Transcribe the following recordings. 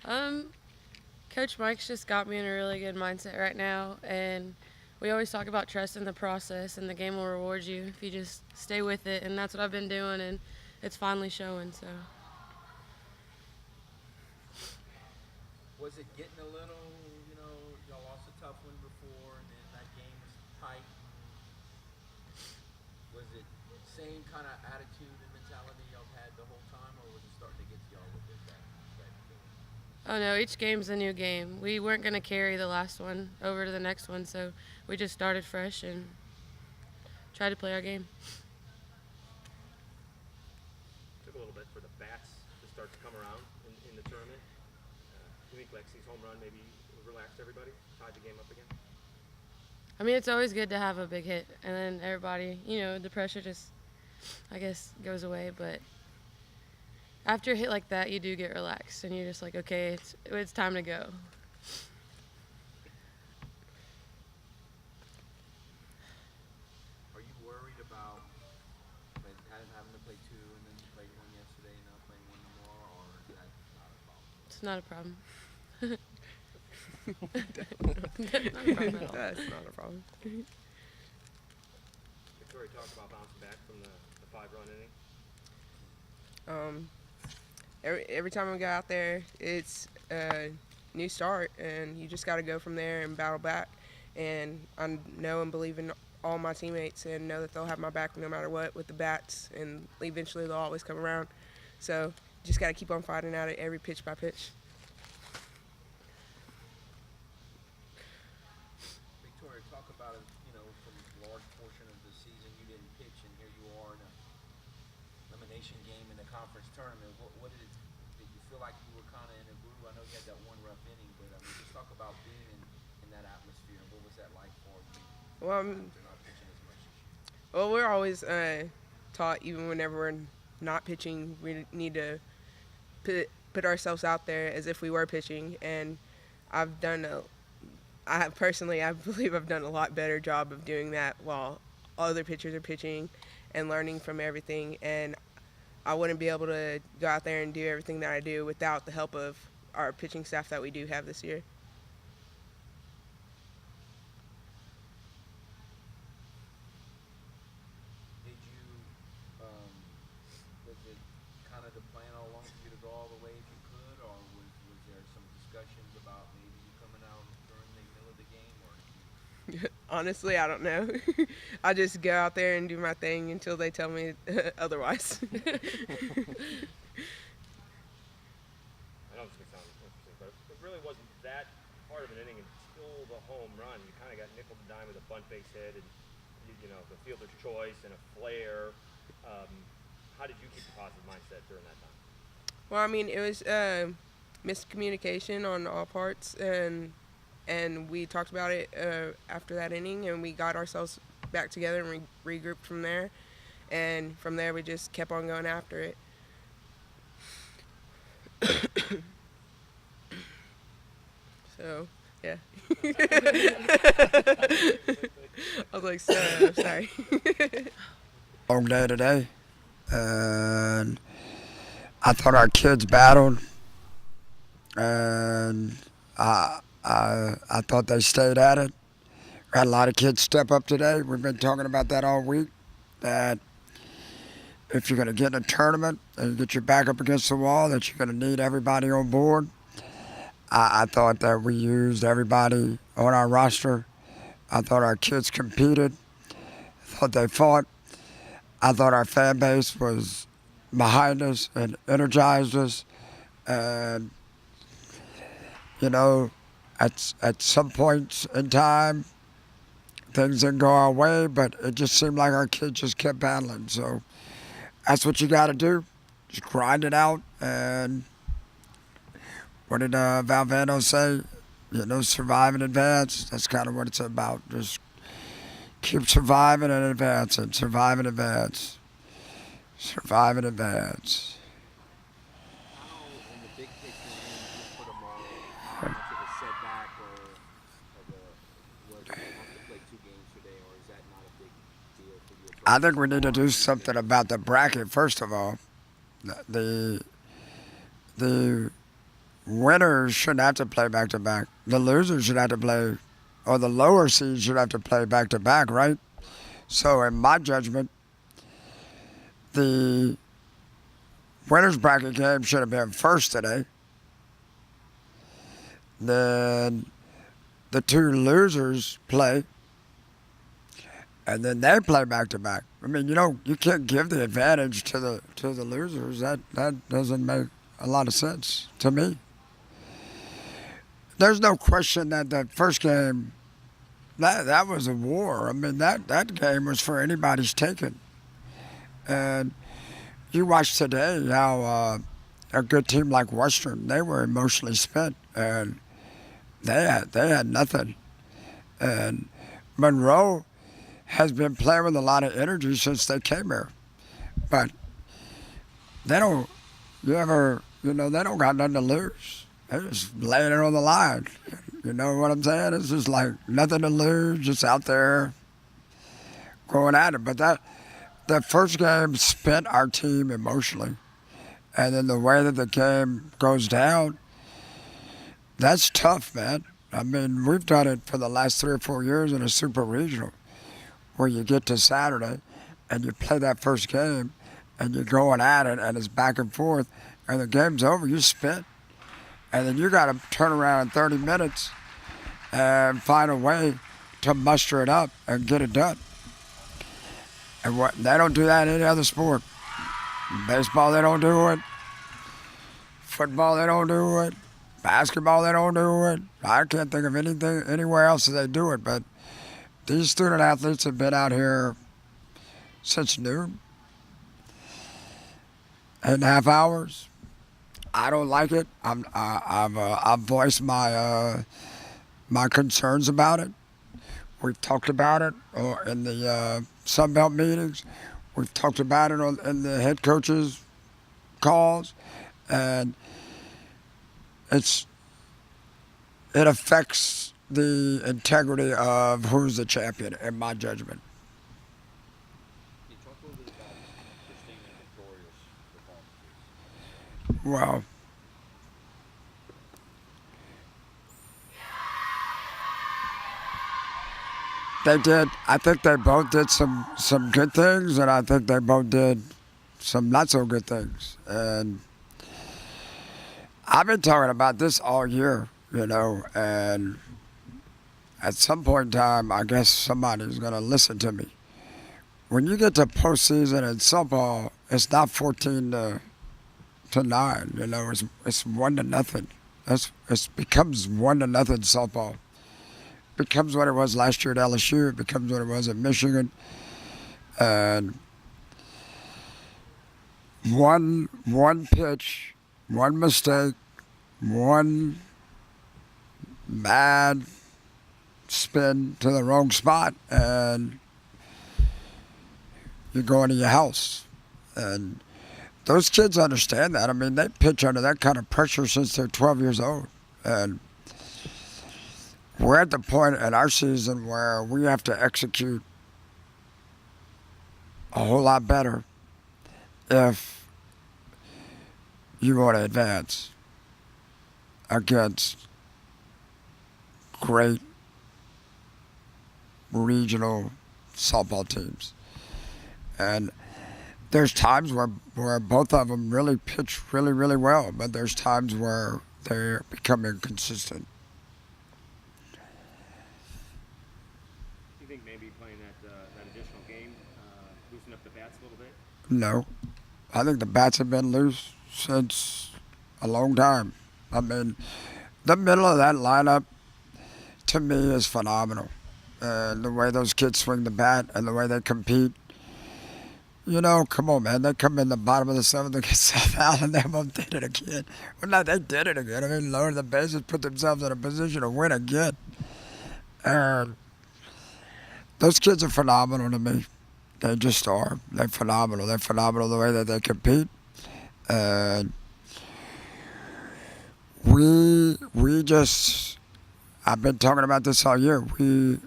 Um, Coach Mike's just got me in a really good mindset right now, and we always talk about trust in the process, and the game will reward you if you just stay with it, and that's what I've been doing, and it's finally showing. So, Was it getting a little, y'all lost a tough one before, and then that game was tight. Was it same kind of attitude and mentality y'all had the whole time, or was it starting to get to y'all a little bit that feeling? oh no, each game's a new game. We weren't gonna carry the last one over to the next one, so we just started fresh and tried to play our game. Took a little bit for the bats to start to come around in the tournament. Do you think Lexi's home run maybe relaxed everybody, tied the game up again? I mean, it's always good to have a big hit, and then everybody, the pressure just, I guess, goes away. But after a hit like that, you do get relaxed, and you're just like, okay, it's time to go. Are you worried about having to play two, and then you played one yesterday, and now playing one tomorrow, or is that not a problem? It's not a problem. Not a problem at all. That's not a problem. Victoria talked about bouncing back from the 5-run inning. Every time we go out there, it's a new start, and you just got to go from there and battle back. And I know and believe in all my teammates, and know that they'll have my back no matter what with the bats, and eventually they'll always come around. So just got to keep on fighting at it every pitch by pitch. Victoria, talk about it. From a large portion of the season you didn't pitch, and here you are in a elimination game in the conference tournament. What did you feel like you were kind of in a groove? I know you had that one rough inning, but I mean, just talk about being in that atmosphere. What was that like for you Well, after not pitching as much as you? we're always taught, even whenever we're not pitching, we need to put ourselves out there as if we were pitching. And I've done I believe I've done a lot better job of doing that while other pitchers are pitching and learning from everything. And I wouldn't be able to go out there and do everything that I do without the help of our pitching staff that we do have this year. Did you, was it kind of the plan all along for you to go all the way if you could, or was there some discussions about maybe you coming out during the middle of the game, or did you? Honestly, I don't know. I just go out there and do my thing until they tell me otherwise. I know this can sound interesting, but it really wasn't that hard of an inning until the home run. You kind of got nickel and dime with a bunt base hit, and the fielder's choice and a flare. How did you keep a positive mindset during that time? Well, I mean, it was miscommunication on all parts, and we talked about it after that inning, and we got ourselves back together and regrouped from there. And from there, we just kept on going after it. So, yeah. I was like, sorry. Long day today, and I thought our kids battled, and I thought they stayed at it. We had a lot of kids step up today. We've been talking about that all week. That if you're going to get in a tournament and get your back up against the wall, that you're going to need everybody on board. I thought that we used everybody on our roster. I thought our kids competed. I thought they fought. I thought our fan base was behind us and energized us. And, at some points in time, things didn't go our way, but it just seemed like our kids just kept battling. So that's what you got to do. Just grind it out. And what did Valvano say? Survive and advance. That's kind of what it's about. Just keep surviving and advancing. Survive and advance. Survive and advance. How, in the big picture, for tomorrow, how much of a setback was it to have to play two games today, or is that not a big deal for you? I think we need to do something about the bracket, first of all. The winners shouldn't have to play back to back. The losers should have to play, or the lower seeds should have to play back to back, right? So, in my judgment, the winners bracket game should have been first today. Then the two losers play, and then they play back to back. I mean, you can't give the advantage to the losers. That doesn't make a lot of sense to me. There's no question that the first game, that was a war. I mean, that game was for anybody's taking. And you watch today how a good team like Western, they were emotionally spent, and they had nothing. And Monroe has been playing with a lot of energy since they came here, but they don't. They don't got nothing to lose. They're just laying it on the line. You know what I'm saying? It's just like nothing to lose, just out there going at it. But the first game spent our team emotionally, and then the way that the game goes down, that's tough, man. I mean, we've done it for the last 3 or 4 years in a super regional, where you get to Saturday and you play that first game and you're going at it and it's back and forth and the game's over, you spent. And then you got to turn around in 30 minutes and find a way to muster it up and get it done. And they don't do that in any other sport. Baseball, they don't do it. Football, they don't do it. Basketball, they don't do it. I can't think of anything anywhere else that they do it, but these student athletes have been out here since noon, 8.5 hours. I don't like it. I've voiced my concerns about it. We've talked about it in the Sun Belt meetings. We've talked about it in the head coaches' calls, and it affects the integrity of who's the champion, in my judgment. Can you talk a little bit about Christine and Victoria's performances? Well, they did. I think they both did some good things, and I think they both did some not so good things. And I've been talking about this all year, and at some point in time, I guess somebody's going to listen to me. When you get to postseason in softball, it's not 14 to 9. It's 1-0. It becomes 1-0 softball. It becomes what it was last year at LSU. It becomes what it was at Michigan. And one pitch, one mistake, one bad spin to the wrong spot, and you're going to your house. And those kids understand that. I mean, they pitch under that kind of pressure since they're 12 years old. And we're at the point in our season where we have to execute a whole lot better if you want to advance against great regional softball teams. And there's times where both of them really pitch really, really well, but there's times where they're becoming inconsistent. Do you think maybe playing that additional game, loosen up the bats a little bit? No. I think the bats have been loose since a long time. I mean, the middle of that lineup, to me, is phenomenal. And the way those kids swing the bat and the way they compete. Come on, man. They come in the bottom of the 7th against South Allen, and they both did it again. Well, no, they did it again. I mean, lowered the bases, put themselves in a position to win again. And those kids are phenomenal to me. They just are. They're phenomenal. They're phenomenal the way that they compete. And I've been talking about this all year. We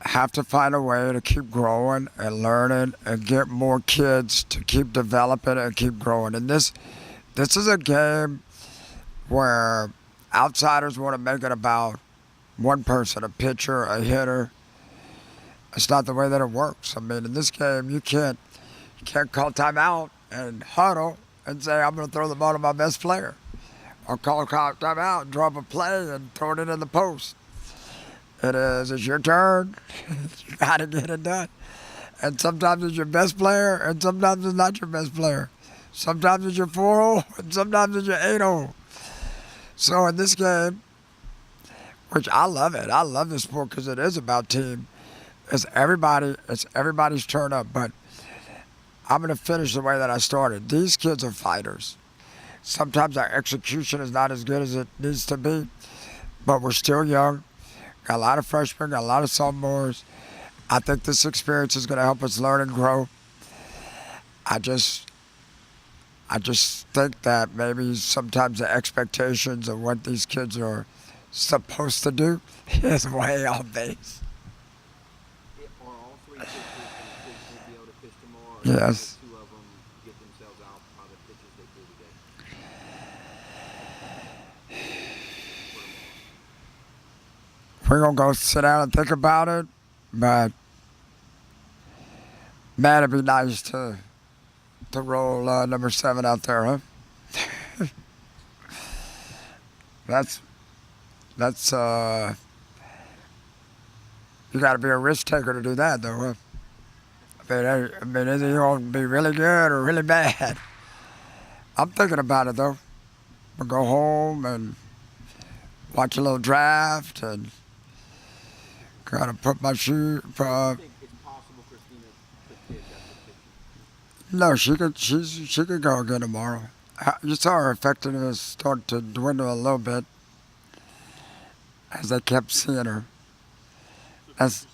have to find a way to keep growing and learning and get more kids to keep developing and keep growing. And this is a game where outsiders want to make it about one person, a pitcher, a hitter. It's not the way that it works. I mean, in this game, you can't call timeout and huddle and say, I'm going to throw the ball to my best player. Or call timeout and draw up a play and throw it in the post. It's your turn. You got to get it done. And sometimes it's your best player, and sometimes it's not your best player. Sometimes it's your 4-0, and sometimes it's your 8-0. So in this game, which I love it. I love this sport because it is about team. It's everybody's turn up. But I'm going to finish the way that I started. These kids are fighters. Sometimes our execution is not as good as it needs to be, but we're still young. Got a lot of freshmen, got a lot of sophomores. I think this experience is going to help us learn and grow. I just think that maybe sometimes the expectations of what these kids are supposed to do is way off base. Are all three pitchers going to be able to pitch tomorrow? Or Yes. two of them get themselves out by the pitches they threw today? We're going to go sit down and think about it, but man, it'd be nice to roll number 7 out there, huh? that's you got to be a risk taker to do that, though. Huh? I mean, is he going to be really good or really bad? I'm thinking about it though. I'll go home and watch a little draft and kind of put my shoe. I think it's possible Christina could pitch after pitching. No, she could go again tomorrow. You saw her effectiveness start to dwindle a little bit as I kept seeing her. That's,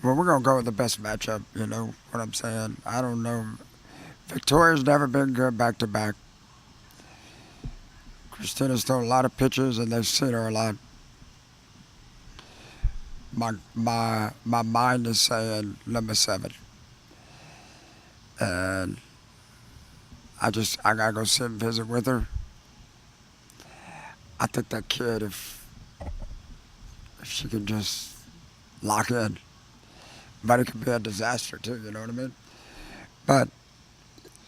well, we're gonna go with the best matchup. You know what I'm saying? I don't know. Victoria's never been good back to back. Christina's thrown a lot of pitches, and they've seen her a lot. My mind is saying number 7, and I gotta go sit and visit with her. I think that kid, if she can just lock in, but it could be a disaster too. You know what I mean? But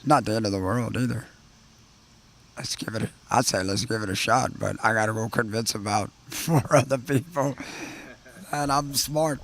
not the end of the world either. I'd say let's give it a shot, but I gotta go convince about 4 other people, and I'm smart.